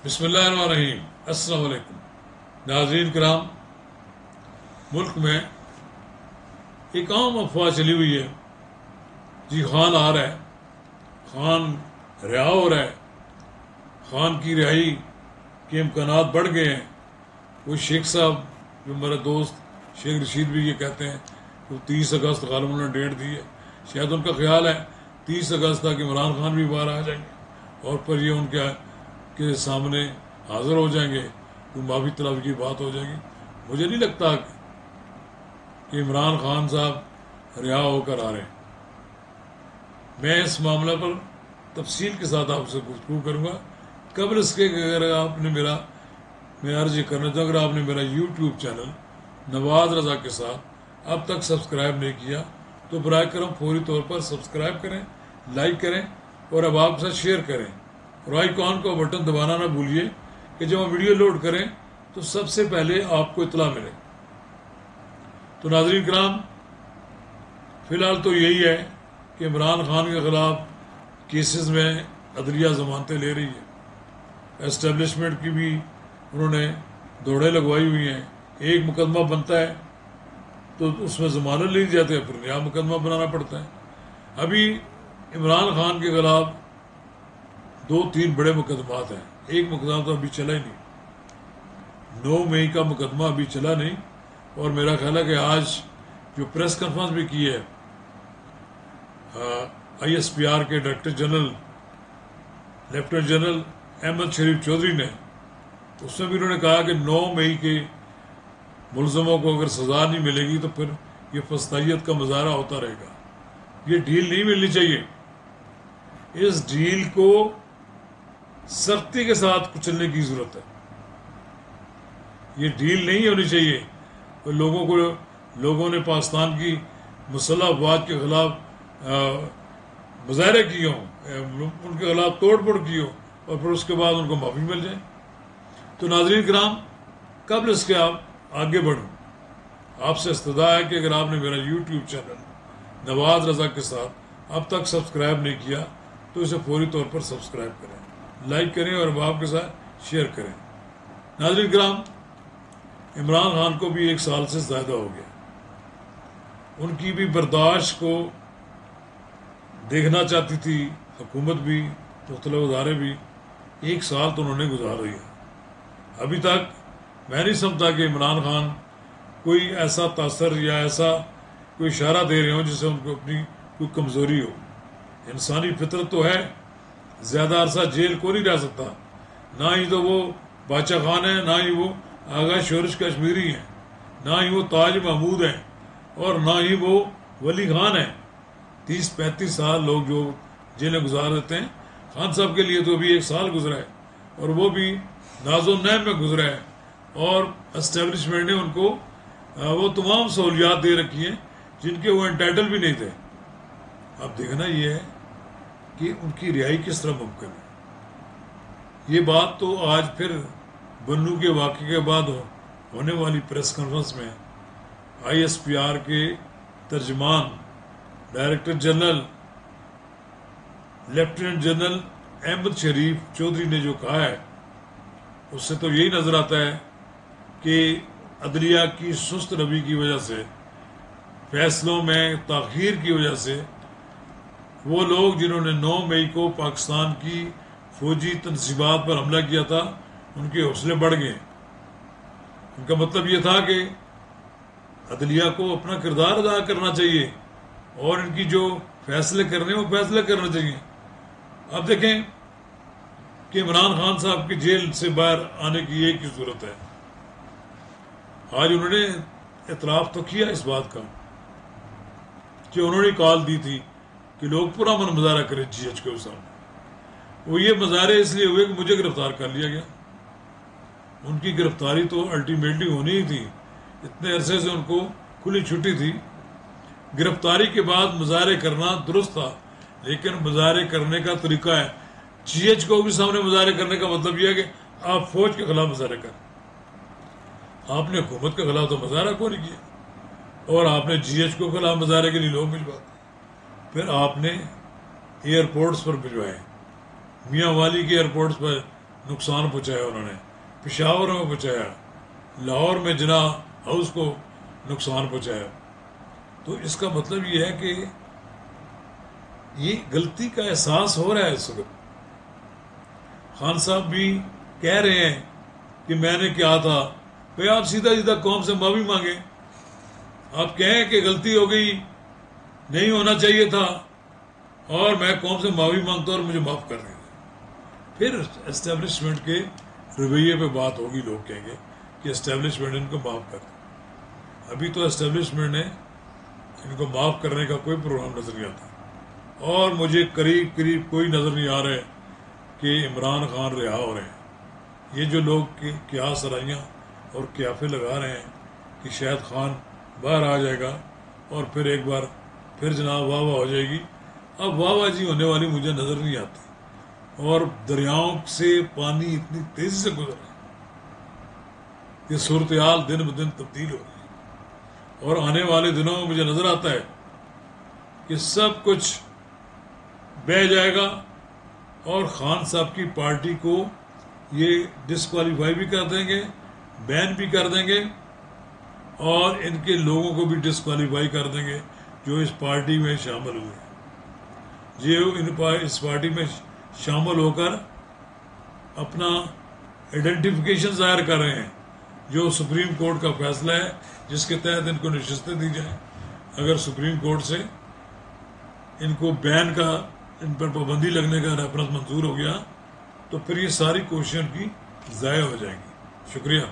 بسم اللہ الرحمن الرحیم۔ السلام علیکم ناظرین کرام، ملک میں ایک عام افواہ چلی ہوئی ہے جی خان آ رہا ہے، خان رہا ہو رہا ہے، خان کی رہائی کے امکانات بڑھ گئے ہیں۔ وہ شیخ صاحب جو میرا دوست شیخ رشید بھی یہ کہتے ہیں کہ 30 اگست غالباً نے ڈیٹ دی ہے، شاید ان کا خیال ہے 30 اگست تک عمران خان بھی باہر آ جائیں گے اور پھر یہ ان کے سامنے حاضر ہو جائیں گے، کوئی معافی طلب کی بات ہو جائے گی۔ مجھے نہیں لگتا کہ عمران خان صاحب رہا ہو کر آ رہے ہیں۔ میں اس معاملہ پر تفصیل کے ساتھ آپ سے گفتگو کروں گا۔ قبل اس کے اگر آپ نے میں عرض یہ کرنا چاہوں، اگر آپ نے میرا یوٹیوب چینل نواز رضا کے ساتھ اب تک سبسکرائب نہیں کیا تو براہ کرم فوری طور پر سبسکرائب کریں، لائک کریں اور اب آپ سے شیئر کریں اور آئیکن کو بٹن دبانا نہ بھولیے کہ جب ہم ویڈیو لوڈ کریں تو سب سے پہلے آپ کو اطلاع ملے۔ تو ناظرین کرام، فی الحال تو یہی ہے کہ عمران خان کے خلاف کیسز میں عدلیہ ضمانتیں لے رہی ہے، اسٹیبلشمنٹ کی بھی انہوں نے دوڑیں لگوائی ہوئی ہیں۔ ایک مقدمہ بنتا ہے تو اس میں ضمانت لی جاتی ہے، پھر نیا مقدمہ بنانا پڑتا ہے۔ ابھی عمران خان کے خلاف 2-3 بڑے مقدمات ہیں، ایک مقدمہ تو ابھی چلا ہی نہیں، 9 مئی کا مقدمہ ابھی چلا نہیں، اور میرا خیال ہے کہ آج جو پریس کانفرنس بھی کی ہے ISPR کے director general lieutenant general Ahmed Sharif Chaudhry نے، اس میں بھی انہوں نے کہا کہ 9 مئی کے ملزموں کو اگر سزا نہیں ملے گی تو پھر یہ فسطائیت کا مظاہرہ ہوتا رہے گا۔ یہ ڈیل نہیں ملنی چاہیے، اس ڈیل کو سختی کے ساتھ کچلنے کی ضرورت ہے۔ یہ ڈیل نہیں ہونی چاہیے۔ لوگوں نے پاکستان کی مسلح افواج کے خلاف مظاہرے کیے ہوں، ان کے خلاف توڑ پھوڑ کی ہو اور پھر اس کے بعد ان کو معافی مل جائے۔ تو ناظرین کرام، قبل اس کے آپ آگے بڑھوں، آپ سے استدعا ہے کہ اگر آپ نے میرا یوٹیوب چینل نواز رضا کے ساتھ اب تک سبسکرائب نہیں کیا تو اسے فوری طور پر سبسکرائب کریں، لائک کریں اور آپ کے ساتھ شیئر کریں۔ ناظرین کرام، عمران خان کو بھی 1 سال سے زیادہ ہو گیا، ان کی بھی برداشت کو دیکھنا چاہتی تھی حکومت بھی، مختلف ادارے بھی۔ 1 سال تو انہوں نے گزار دیا۔ ابھی تک میں نہیں سمجھتا کہ عمران خان کوئی ایسا تاثر یا ایسا کوئی اشارہ دے رہے ہوں جس سے ان کو اپنی کوئی کمزوری ہو۔ انسانی فطرت تو ہے، زیادہ عرصہ جیل کو نہیں رہ سکتا، نہ ہی تو وہ باچا خان ہے، نہ ہی وہ آغا شورش کشمیری ہیں، نہ ہی وہ تاج محمود ہیں، اور نہ ہی وہ ولی خان ہیں۔ 30-35 سال لوگ جو جیلیں گزار دیتے ہیں، خان صاحب کے لیے تو ابھی 1 سال گزرا ہے، اور وہ بھی ناز و نعم میں گزرا ہے، اور اسٹیبلشمنٹ نے ان کو وہ تمام سہولیات دے رکھی ہیں جن کے وہ انٹائٹل بھی نہیں تھے۔ اب دیکھنا یہ ہے کہ ان کی رہائی کس طرح ممکن ہے۔ یہ بات تو آج پھر بنو کے واقعے کے بعد ہونے والی پریس کانفرنس میں ISPR کے ترجمان director general lieutenant general Ahmed Sharif Chaudhry نے جو کہا ہے، اس سے تو یہی نظر آتا ہے کہ عدلیہ کی سست روی کی وجہ سے، فیصلوں میں تاخیر کی وجہ سے، وہ لوگ جنہوں نے 9 مئی کو پاکستان کی فوجی تنصیبات پر حملہ کیا تھا، ان کے حوصلے بڑھ گئے۔ ان کا مطلب یہ تھا کہ عدلیہ کو اپنا کردار ادا کرنا چاہیے اور ان کی جو فیصلے کرنے وہ فیصلے کرنا چاہیے۔ اب دیکھیں کہ عمران خان صاحب کی جیل سے باہر آنے کی ایک ہی صورت ہے۔ آج انہوں نے اعتراف تو کیا اس بات کا کہ انہوں نے کال دی تھی کہ لوگ پرامن مظاہرہ کریں GH کے سامنے۔ وہ یہ مظاہرے اس لیے ہوئے کہ مجھے گرفتار کر لیا گیا۔ ان کی گرفتاری تو الٹیمیٹلی ہونی ہی تھی، اتنے عرصے سے ان کو کھلی چھٹی تھی۔ گرفتاری کے بعد مظاہرے کرنا درست تھا، لیکن مظاہرے کرنے کا طریقہ ہے۔ GH کو بھی سامنے مظاہرے کرنے کا مطلب یہ ہے کہ آپ فوج کے خلاف مظاہرے کریں۔ آپ نے حکومت کے خلاف تو مظاہرہ کو نہیں کیا، اور آپ نے GH کو خلاف مظاہرے کے لیے لوگ بھجوا دیے، پھر آپ نے ایئرپورٹس پر بھجوائے، میاں والی کے ایئرپورٹس پر نقصان پہنچایا انہوں نے، پشاور میں پہنچایا، لاہور میں جناح ہاؤس کو نقصان پہنچایا. تو اس کا مطلب یہ ہے کہ یہ غلطی کا احساس ہو رہا ہے اس وقت. خان صاحب بھی کہہ رہے ہیں کہ میں نے کیا تھا. بھائی آپ سیدھا سیدھا قوم سے معافی مانگیں، آپ کہیں کہ غلطی ہو گئی، نہیں ہونا چاہیے تھا، اور میں قوم سے معافی مانگتا ہوں اور مجھے معاف کر دیں. پھر اسٹیبلشمنٹ کے رویے پہ بات ہوگی، لوگ کہیں گے کہ اسٹیبلشمنٹ ان کو معاف کر دیں. ابھی تو اسٹیبلشمنٹ نے ان کو معاف کرنے کا کوئی پروگرام نظر نہیں آتا، اور مجھے قریب کوئی نظر نہیں آ رہا ہے کہ عمران خان رہا ہو رہے ہیں. یہ جو لوگ کیا سرائیاں اور قیافے لگا رہے ہیں کہ شاید خان باہر آ جائے گا اور پھر ایک بار پھر جناب واہ واہ ہو جائے گی. اب واہ واہ جی ہونے والی مجھے نظر نہیں آتی، اور دریاؤں سے پانی اتنی تیزی سے گزر رہا ہے کہ صورتحال دن بدن تبدیل ہو رہی ہے. اور آنے والے دنوں میں مجھے نظر آتا ہے کہ سب کچھ بہہ جائے گا، اور خان صاحب کی پارٹی کو یہ ڈسکوالیفائی بھی کر دیں گے، بین بھی کر دیں گے، اور ان کے لوگوں کو بھی ڈسکوالیفائی کر دیں گے جو اس پارٹی میں شامل ہوئے. اس پارٹی میں شامل ہو کر اپنا آئیڈینٹیفیکیشن ظاہر کر رہے ہیں، جو سپریم کورٹ کا فیصلہ ہے جس کے تحت ان کو نشستیں دی جائیں. اگر سپریم کورٹ سے ان کو بین کا، ان پر پابندی لگنے کا ریفرنس منظور ہو گیا تو پھر یہ ساری کوششیں ان کی ضائع ہو جائیں گی. شکریہ.